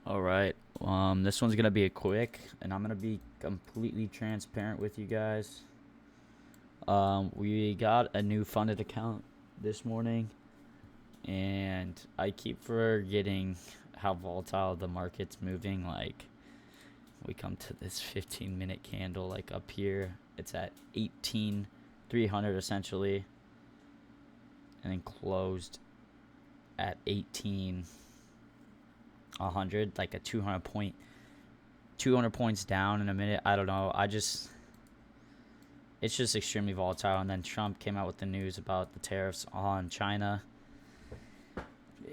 All right. This one's gonna be a quick, and I'm gonna be completely transparent with you guys. We got a new funded account this morning, and I keep forgetting how volatile the market's moving. Like, we come to this 15-minute candle, like up here, it's at 18,300 essentially, and then closed at 18,100, like a 200 points down in a minute. I don't know. It's just extremely volatile. And then Trump came out with the news about the tariffs on China,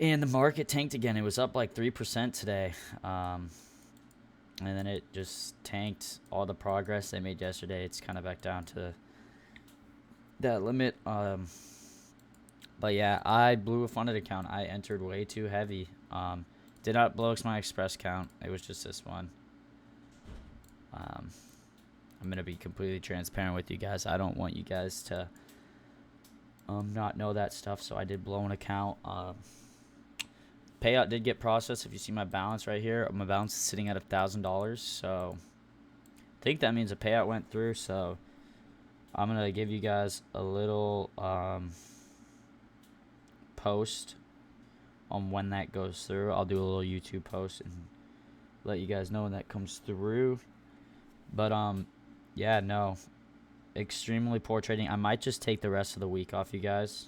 and the market tanked again. It was up like 3% today, and then it just tanked. All the progress they made yesterday, it's kind of back down to that limit. But yeah, I blew a funded account. I entered way too heavy. Did not blow my express count. It was just this one. I'm gonna be completely transparent with you guys. I don't want you guys to not know that stuff. So I did blow an account. Payout did get processed. If you see my balance right here, my balance is sitting at $1,000. So I think that means a payout went through. So I'm gonna give you guys a little post on when that goes through. I'll do a little YouTube post and let you guys know when that comes through. But yeah, no, extremely poor trading. I might just take the rest of the week off, you guys.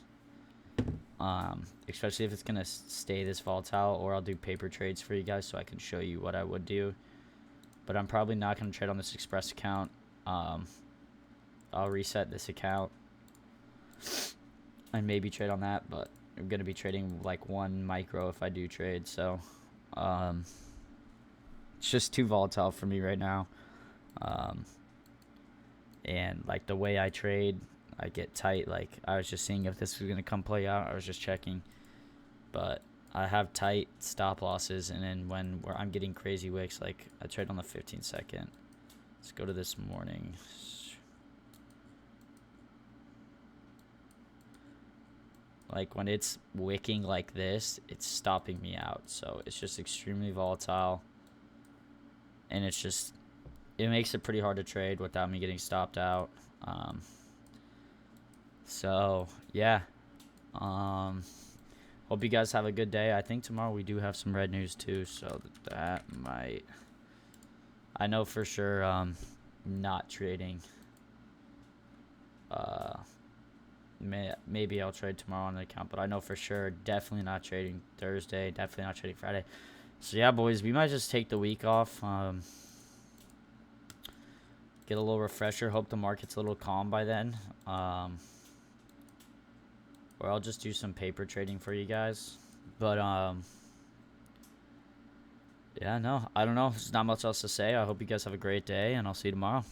Especially if it's gonna stay this volatile, or I'll do paper trades for you guys so I can show you what I would do. But I'm probably not gonna trade on this express account. I'll reset this account and maybe trade on that, but I'm gonna be trading like one micro if I do trade. So it's just too volatile for me right now. And like the way I trade, I get tight. Like, I was just seeing if this was gonna come play out. I was just checking, but I have tight stop losses, and then where I'm getting crazy wicks, like I trade on the 15-second. Let's go to this morning. Like, when it's wicking like this, it's stopping me out. So it's just extremely volatile, and it makes it pretty hard to trade without me getting stopped out. So yeah, hope you guys have a good day. I think tomorrow we do have some red news too, so that might, I know for sure, not trading. Maybe I'll trade tomorrow on the account, but I know for sure definitely not trading Thursday, definitely not trading Friday. So yeah, boys, we might just take the week off, get a little refresher. Hope the market's a little calm by then. Or I'll just do some paper trading for you guys. But yeah, no, I don't know. There's not much else to say. I hope you guys have a great day, and I'll see you tomorrow.